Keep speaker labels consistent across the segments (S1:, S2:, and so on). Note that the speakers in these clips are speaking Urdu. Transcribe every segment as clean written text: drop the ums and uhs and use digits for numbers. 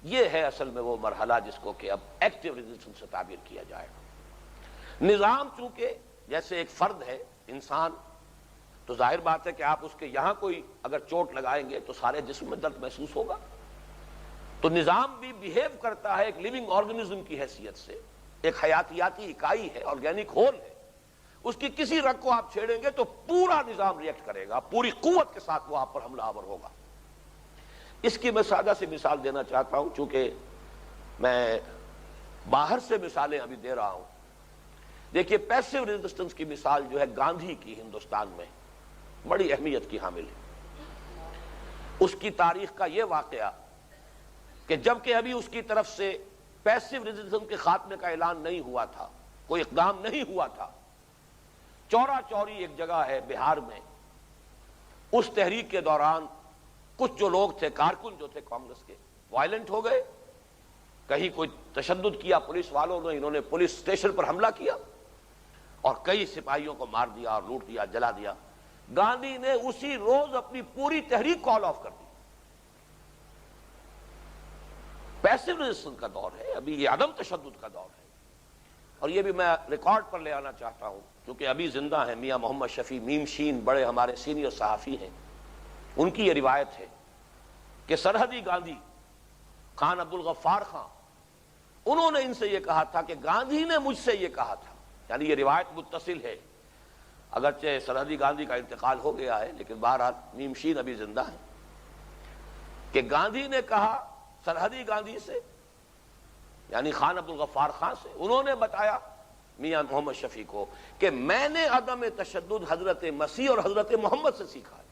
S1: یہ ہے اصل میں وہ مرحلہ جس کو کہ اب ایکٹیو ریزسٹنس سے تعبیر کیا جائے گا۔ نظام چونکہ جیسے ایک فرد ہے انسان، تو ظاہر بات ہے کہ آپ اس کے یہاں کوئی اگر چوٹ لگائیں گے تو سارے جسم میں درد محسوس ہوگا۔ تو نظام بھی بیہیو کرتا ہے ایک لیونگ آرگنزم کی حیثیت سے، ایک حیاتیاتی اکائی ہے، آرگینک ہول ہے۔ اس کی کسی رگ کو آپ چھیڑیں گے تو پورا نظام ریئیکٹ کرے گا، پوری قوت کے ساتھ وہ آپ پر حملہ آور ہوگا۔ اس کی میں سادہ سی مثال دینا چاہتا ہوں، چونکہ میں باہر سے مثالیں ابھی دے رہا ہوں۔ دیکھیے پیسو ریزسٹنس کی مثال جو ہے گاندھی کی ہندوستان میں بڑی اہمیت کی حامل ہے۔ اس کی تاریخ کا یہ واقعہ کہ جبکہ ابھی اس کی طرف سے پیسو ریزسٹنس کے خاتمے کا اعلان نہیں ہوا تھا، کوئی اقدام نہیں ہوا تھا، چورا چوری ایک جگہ ہے بہار میں، اس تحریک کے دوران کچھ جو لوگ تھے، کارکن جو تھے کانگریس کے، وائلنٹ ہو گئے، کہیں کوئی تشدد کیا پولیس والوں نے، انہوں نے پولیس اسٹیشن پر حملہ کیا اور کئی سپاہیوں کو مار دیا اور لوٹ دیا، جلا دیا۔ گاندھی نے اسی روز اپنی پوری تحریک کال آف کر دی۔ پیسو ریزسٹنس کا دور ہے ابھی، یہ عدم تشدد کا دور ہے۔ اور یہ بھی میں ریکارڈ پر لے آنا چاہتا ہوں کیونکہ ابھی زندہ ہیں میاں محمد شفیع میم شین، بڑے ہمارے سینئر صحافی ہیں، ان کی یہ روایت ہے کہ سرحدی گاندھی خان عبدالغفار خان، انہوں نے ان سے یہ کہا تھا کہ گاندھی نے مجھ سے یہ کہا تھا، یعنی یہ روایت متصل ہے، اگرچہ سرحدی گاندھی کا انتقال ہو گیا ہے لیکن بہرحال میم شین ابھی زندہ ہے، کہ گاندھی نے کہا سرحدی گاندھی سے، یعنی خان عبدالغفار خان سے، انہوں نے بتایا میاں محمد شفیع کو کہ میں نے عدم تشدد حضرت مسیح اور حضرت محمد سے سیکھا ہے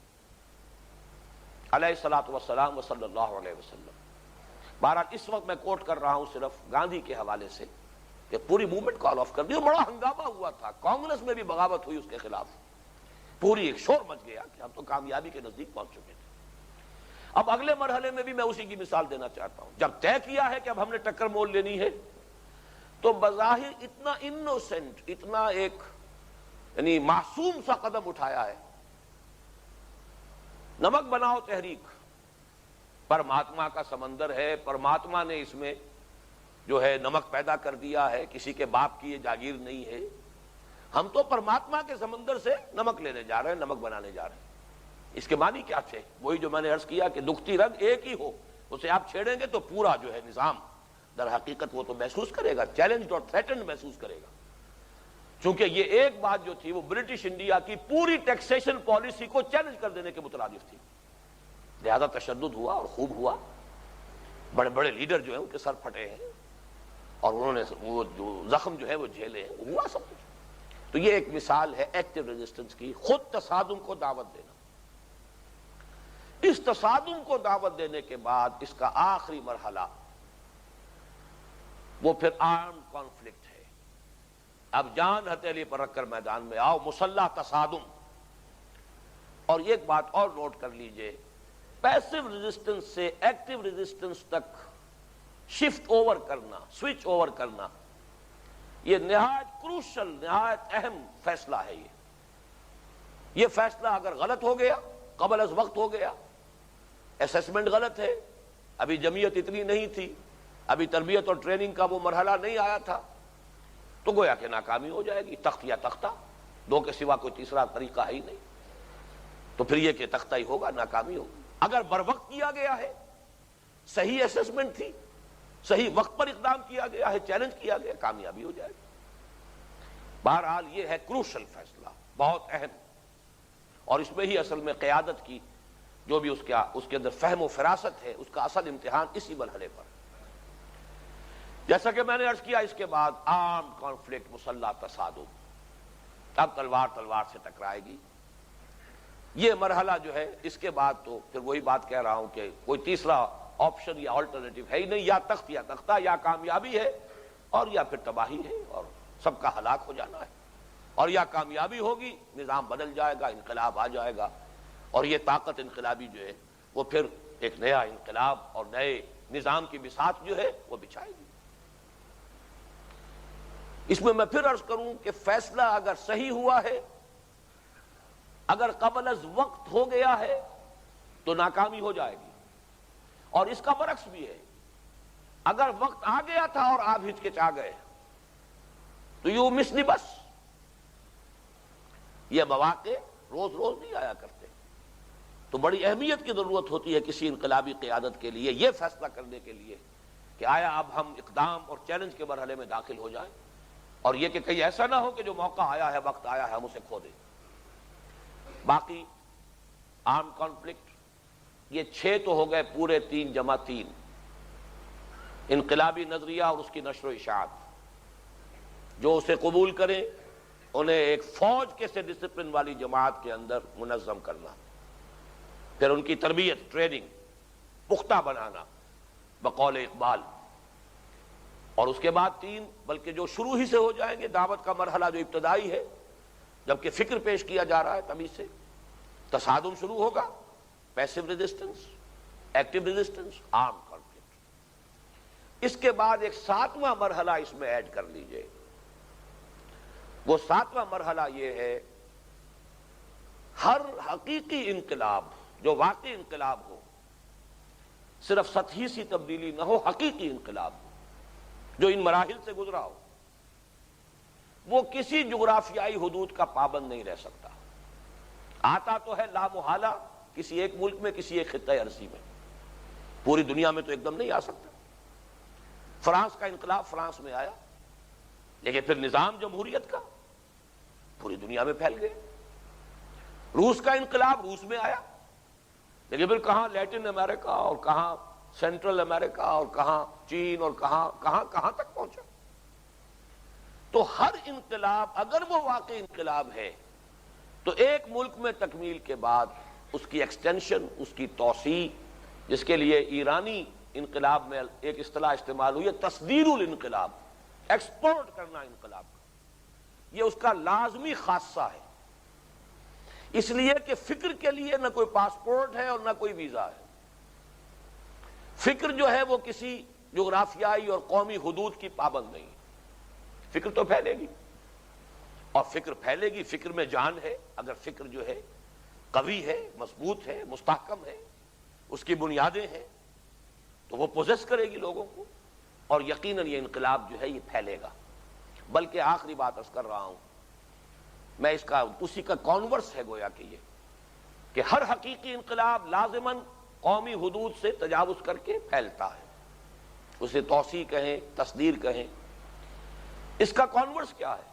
S1: علیہ الصلوۃ والسلام وصلی اللہ علیہ وسلم۔ بہرحال اس وقت میں کوٹ کر رہا ہوں صرف گاندھی کے حوالے سے کہ پوری موومنٹ کال آف کر دی، اور بڑا ہنگامہ ہوا تھا، کانگریس میں بھی بغاوت ہوئی اس کے خلاف، پوری ایک شور مچ گیا کہ ہم تو کامیابی کے نزدیک پہنچ چکے تھے۔ اب اگلے مرحلے میں بھی میں اسی کی مثال دینا چاہتا ہوں۔ جب طے کیا ہے کہ اب ہم نے ٹکر مول لینی ہے تو بظاہر اتنا انوسنٹ، اتنا ایک یعنی معصوم سا قدم اٹھایا ہے، نمک بناؤ تحریک، پرماتما کا سمندر ہے، پرماتما نے اس میں جو ہے نمک پیدا کر دیا ہے، کسی کے باپ کی یہ جاگیر نہیں ہے، ہم تو پرماتما کے سمندر سے نمک لینے جا رہے ہیں، نمک بنانے جا رہے ہیں۔ اس کے معنی کیا تھے؟ وہی جو میں نے عرض کیا کہ دکھتی رگ ایک ہی ہو، اسے آپ چھیڑیں گے تو پورا جو ہے نظام در حقیقت وہ تو محسوس کرے گا، چیلنجڈ اور تھریٹنڈ محسوس کرے گا، چونکہ یہ ایک بات جو تھی وہ برٹش انڈیا کی پوری ٹیکسیشن پالیسی کو چیلنج کر دینے کے مترادف تھی۔ لہذا تشدد ہوا اور خوب ہوا، بڑے بڑے لیڈر جو ہیں ان کے سر پھٹے ہیں اور انہوں نے وہ جو زخم جو ہے وہ جھیلے ہیں، ہوا سب کچھ۔ تو یہ ایک مثال ہے ایکٹیو ریزسٹنس کی، خود تصادم کو دعوت دینا۔ اس تصادم کو دعوت دینے کے بعد اس کا آخری مرحلہ وہ پھر آرم کانفلکٹ ہے۔ اب جان ہتھیلی پر رکھ کر میدان میں آؤ، مسلح تصادم۔ اور ایک بات اور نوٹ کر لیجئے، پیسو ریزسٹنس سے ایکٹیو ریزسٹنس تک شفٹ اوور کرنا، سوئچ اوور کرنا، یہ نہایت کروشل، نہایت اہم فیصلہ ہے۔ یہ فیصلہ اگر غلط ہو گیا، قبل از وقت ہو گیا، اسیسمنٹ غلط ہے، ابھی جمعیت اتنی نہیں تھی، ابھی تربیت اور ٹریننگ کا وہ مرحلہ نہیں آیا تھا، تو گویا کہ ناکامی ہو جائے گی، تخت یا تختہ، دو کے سوا کوئی تیسرا طریقہ ہے ہی نہیں، تو پھر یہ کہ تختہ ہی ہوگا، ناکامی ہوگی۔ اگر بروقت کیا گیا ہے، صحیح اسیسمنٹ تھی، صحیح وقت پر اقدام کیا گیا ہے، چیلنج کیا گیا، کامیابی ہو جائے گی۔ بہرحال یہ ہے کروشل فیصلہ، بہت اہم، اور اس میں ہی اصل میں قیادت کی جو بھی اس کے اندر فہم و فراست ہے، اس کا اصل امتحان اسی مرحلے پر۔ جیسا کہ میں نے عرض کیا، اس کے بعد آرم کانفلکٹ، مسلح تصادم، اب تلوار تلوار سے ٹکرائے گی۔ یہ مرحلہ جو ہے، اس کے بعد تو پھر وہی بات کہہ رہا ہوں کہ کوئی تیسرا آپشن یا آلٹرنیٹو ہے ہی نہیں، یا تخت یا تختہ، یا کامیابی ہے اور یا پھر تباہی ہے اور سب کا ہلاک ہو جانا ہے، اور یا کامیابی ہوگی، نظام بدل جائے گا، انقلاب آ جائے گا، اور یہ طاقت انقلابی جو ہے وہ پھر ایک نیا انقلاب اور نئے نظام کی بساط جو ہے وہ بچھائے گی۔ اس میں پھر عرض کروں کہ فیصلہ اگر صحیح ہوا ہے، اگر قبل از وقت ہو گیا ہے تو ناکامی ہو جائے گی، اور اس کا برعکس بھی ہے اگر وقت آ گیا تھا اور آپ ہچکچا گئے تو یو مس دی بس. یہ مواقع روز روز نہیں آیا کرتے. تو بڑی اہمیت کی ضرورت ہوتی ہے کسی انقلابی قیادت کے لیے یہ فیصلہ کرنے کے لیے کہ آیا اب ہم اقدام اور چیلنج کے مرحلے میں داخل ہو جائیں, اور یہ کہ کہیں ایسا نہ ہو کہ جو موقع آیا ہے, وقت آیا ہے, ہم اسے کھو دیں. باقی آرم کانفلکٹ یہ 6 تو ہو گئے پورے 3 جمع 3 انقلابی نظریہ اور اس کی نشر و اشاعت. جو اسے قبول کریں انہیں ایک فوج کے سے ڈسپلن والی جماعت کے اندر منظم کرنا, پھر ان کی تربیت ٹریننگ پختہ بنانا بقول اقبال, اور اس کے بعد 3 بلکہ جو شروع ہی سے ہو جائیں گے دعوت کا مرحلہ جو ابتدائی ہے جبکہ فکر پیش کیا جا رہا ہے تبھی سے تصادم شروع ہوگا, passive resistance, active resistance, arm conflict. اس کے بعد ایک 7واں مرحلہ اس میں ایڈ کر لیجئے. وہ 7واں مرحلہ یہ ہے ہر حقیقی انقلاب جو واقعی انقلاب ہو, صرف سطحی سی تبدیلی نہ ہو, حقیقی انقلاب جو ان مراحل سے گزرا ہو, وہ کسی جغرافیائی حدود کا پابند نہیں رہ سکتا. آتا تو ہے لامحالہ کسی ایک ملک میں, کسی ایک خطہ عرضی میں, پوری دنیا میں تو ایک دم نہیں آ سکتا. فرانس کا انقلاب فرانس میں آیا, لیکن پھر نظام جمہوریت کا پوری دنیا میں پھیل گئے. روس کا انقلاب روس میں آیا, لیکن پھر کہاں لیٹن امریکہ اور کہاں سینٹرل امریکہ اور کہاں چین اور کہاں تک پہنچا. تو ہر انقلاب اگر وہ واقعی انقلاب ہے تو ایک ملک میں تکمیل کے بعد اس کی ایکسٹینشن, اس کی توسیع, جس کے لیے ایرانی انقلاب میں ایک اصطلاح استعمال ہوئی ہے تصدیر الانقلاب, ایکسپورٹ کرنا انقلاب کا, یہ اس کا لازمی خاصہ ہے. اس لیے کہ فکر کے لیے نہ کوئی پاسپورٹ ہے اور نہ کوئی ویزا ہے. فکر جو ہے وہ کسی جغرافیائی اور قومی حدود کی پابند نہیں. فکر تو پھیلے گی, اور فکر پھیلے گی, فکر میں جان ہے. اگر فکر جو ہے قوی ہے, مضبوط ہے, مستحکم ہے, اس کی بنیادیں ہیں, تو وہ پوزیس کرے گی لوگوں کو, اور یقیناً یہ انقلاب جو ہے یہ پھیلے گا. بلکہ آخری بات عرض کر رہا ہوں میں, اس کا اسی کا کانورس ہے گویا کہ یہ کہ ہر حقیقی انقلاب لازماً قومی حدود سے تجاوز کر کے پھیلتا ہے. اسے توسیع کہیں, تصدیر کہیں. اس کا کانورس کیا ہے؟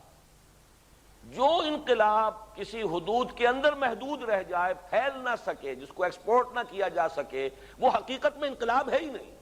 S1: جو انقلاب کسی حدود کے اندر محدود رہ جائے, پھیل نہ سکے, جس کو ایکسپورٹ نہ کیا جا سکے, وہ حقیقت میں انقلاب ہے ہی نہیں.